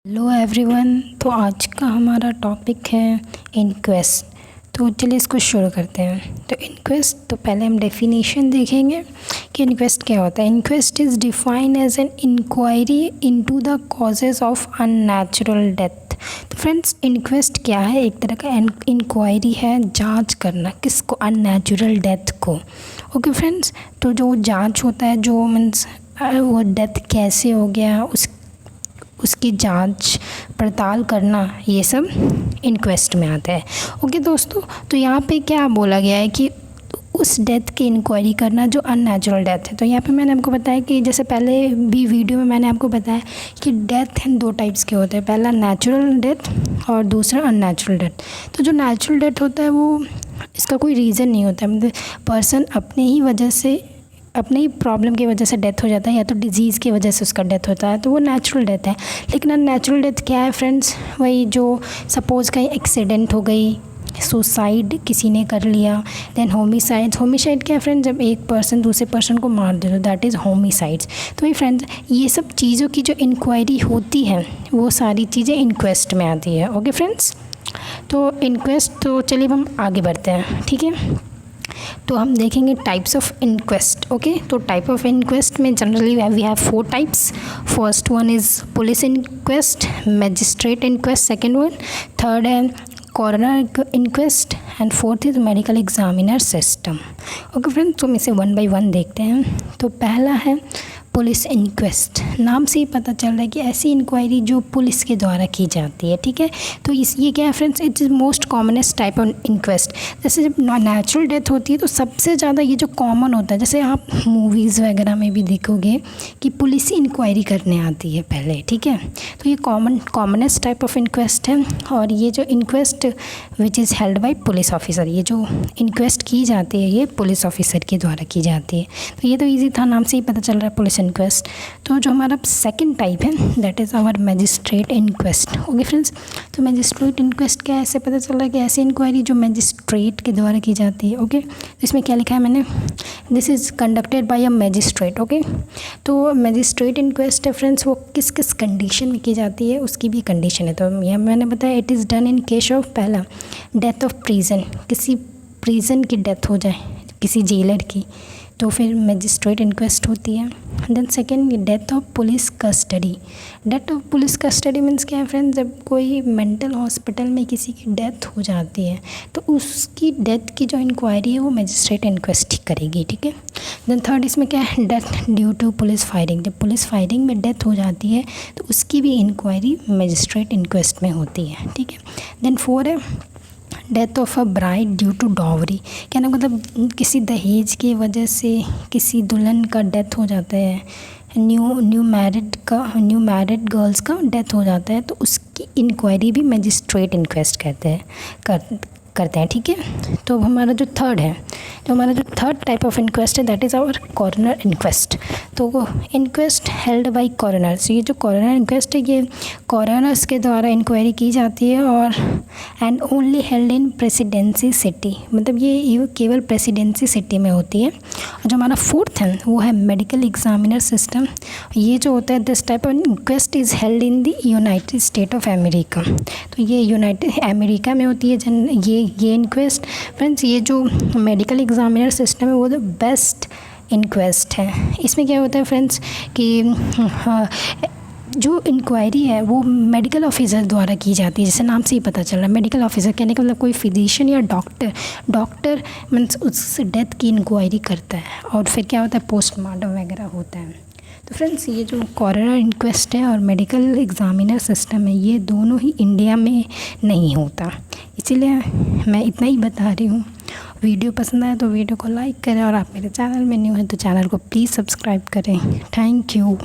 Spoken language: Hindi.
Hello everyone. तो आज का हमारा टॉपिक है इंक्वेस्ट। तो चलिए इसको शुरू करते हैं। तो इंक्वेस्ट, तो पहले हम डेफिनेशन देखेंगे कि इंक्वेस्ट क्या होता है। Inquest is defined as an inquiry into the causes of unnatural death. तो फ्रेंड्स, इंक्वेस्ट क्या है? एक तरह का इंक्वायरी है, जांच करना। किसको? अननेचुरल डेथ को। ओके फ्रेंड्स, तो जो जांच होता है, जो मीन्स वो डेथ कैसे हो गया, उसकी जांच पड़ताल करना, ये सब इंक्वेस्ट में आता है। ओके दोस्तों, तो यहाँ पे क्या बोला गया है कि उस डेथ की इंक्वायरी करना जो अननेचुरल डेथ है। तो यहाँ पे मैंने आपको बताया कि जैसे पहले भी वीडियो में मैंने आपको बताया कि डेथ दो टाइप्स के होते हैं, पहला नेचुरल डेथ और दूसरा अननेचुरल डेथ। तो जो नेचुरल डेथ होता है वो इसका कोई रीज़न नहीं होता है, मतलब पर्सन अपने ही वजह से, अपने ही प्रॉब्लम की वजह से डेथ हो जाता है, या तो डिजीज़ की वजह से उसका डेथ होता है, तो वो नेचुरल डेथ है। लेकिन अननेचुरल डेथ क्या है फ्रेंड्स? वही जो सपोज़ कहीं एक्सीडेंट हो गई, सुसाइड किसी ने कर लिया, देन होमिसाइड। होमिसाइड क्या है फ्रेंड्स? जब एक पर्सन दूसरे पर्सन को मार दे, तो दैट इज़ होमिसाइड्स। तो ये फ्रेंड्स, ये सब चीज़ों की जो इंक्वायरी होती है वो सारी चीज़ें इंक्वेस्ट में आती है। ओके फ्रेंड्स, तो इंक्वेस्ट, तो चलिए हम आगे बढ़ते हैं, ठीक है। तो हम देखेंगे टाइप्स ऑफ इंक्वेस्ट। ओके, तो टाइप ऑफ इंक्वेस्ट में generally we have 4 types. First one is police inquest, magistrate inquest, second one, third है coroner inquest, and fourth is medical examiner system. Okay friends, तो हम इसे 1 बाय 1 देखते हैं। तो पहला है पुलिस इंक्वेस्ट। नाम से ही पता चल रहा है कि ऐसी इंक्वायरी जो पुलिस के द्वारा की जाती है, ठीक है। तो ये क्या है friends? It is most commonest type of inquest. जैसे जब नेचुरल डेथ होती है तो सबसे ज़्यादा ये जो कॉमन होता है, जैसे आप मूवीज़ वगैरह में भी देखोगे कि पुलिस ही इंक्वायरी करने आती है पहले, ठीक है। तो ये कॉमनेस्ट टाइप ऑफ इंक्वेस्ट है। और ये जो inquest which is held by police officer, ये जो इंक्वेस्ट की जाती है ये पुलिस ऑफिसर के द्वारा की जाती है। तो ये तो ईजी था, नाम से ही पता चल रहा है पुलिस इंक्वेस्ट। तो जो हमारा सेकंड टाइप है that is our magistrate inquest. Okay friends, तो मैजिस्ट्रेट इंक्वेस्ट क्या है? ऐसे पता चल रहा है कि ऐसी इंक्वायरी जो मैजिस्ट्रेट के द्वारा की जाती है। ओके, इसमें क्या लिखा है मैंने? This is conducted by a magistrate. Okay, तो मैजिस्ट्रेट इंक्वेस्ट है फ्रेंड्स, वो किस किस कंडीशन में की जाती है उसकी भी कंडीशन है। तो यह मैंने बताया, it is done in case of, पहला डेथ ऑफ प्रिजन, किसी प्रिजन की डेथ हो जाए, किसी जेलर की, तो फिर मैजिस्ट्रेट इंक्वेस्ट होती है। Then second, death of police custody. Death of police custody means क्या है फ्रेंड्स? जब कोई मेंटल हॉस्पिटल में किसी की डेथ हो जाती है तो उसकी डेथ की जो इंक्वायरी है वो मैजिस्ट्रेट इंक्वेस्ट करेगी, ठीक है। देन थर्ड, इसमें क्या है? Death due to police firing. जब पुलिस फायरिंग में डेथ हो जाती है तो उसकी भी इंक्वायरी मैजिस्ट्रेट इंक्वेस्ट में होती है, ठीक है। देन फोर है death of a bride due to dowry. क्या ना, मतलब किसी दहेज की वजह से किसी दुल्हन का डेथ हो जाता है, न्यू मैरिड गर्ल्स का डेथ हो जाता है, तो उसकी इंक्वायरी भी मैजिस्ट्रेट इंक्वेस्ट करते हैं, ठीक है। तो हमारा जो थर्ड टाइप ऑफ इंक्वेस्ट है that is our coroner inquest. तो इंक्वेस्ट हेल्ड बाय कॉरोनर्स, ये जो कॉरोनर इंक्वेस्ट है ये कॉरोनर्स के द्वारा इंक्वायरी की जाती है, और and only held in presidency city, मतलब ये केवल प्रेसिडेंसी सिटी में होती है। और जो हमारा फोर्थ है वो है मेडिकल एग्जामिनर सिस्टम। ये जो होता है, this type of inquest is held in the United state of America. तो ये यूनाइटेड अमेरिका में होती है ये इंक्वेस्ट। फ्रेंड्स, ये जो मेडिकल एग्जामिनर सिस्टम है वो द बेस्ट इंक्वेस्ट है। इसमें क्या होता है फ्रेंड्स कि जो इंक्वायरी है वो मेडिकल ऑफिसर द्वारा की जाती है, जैसे नाम से ही पता चल रहा है। मेडिकल ऑफिसर कहने का मतलब कोई फिजिशियन या डॉक्टर मीन्स उस डेथ की इंक्वायरी करता है, और फिर क्या होता है, पोस्टमार्टम वगैरह होता है। तो फ्रेंड्स, ये जो कॉरोनर इंक्वेस्ट है और मेडिकल एग्जामिनर सिस्टम है ये दोनों ही इंडिया में नहीं होता, इसीलिए मैं इतना ही बता रही हूँ। वीडियो पसंद आए तो वीडियो को लाइक करें, और आप मेरे चैनल में न्यू हैं तो चैनल को प्लीज़ सब्सक्राइब करें। Thank you.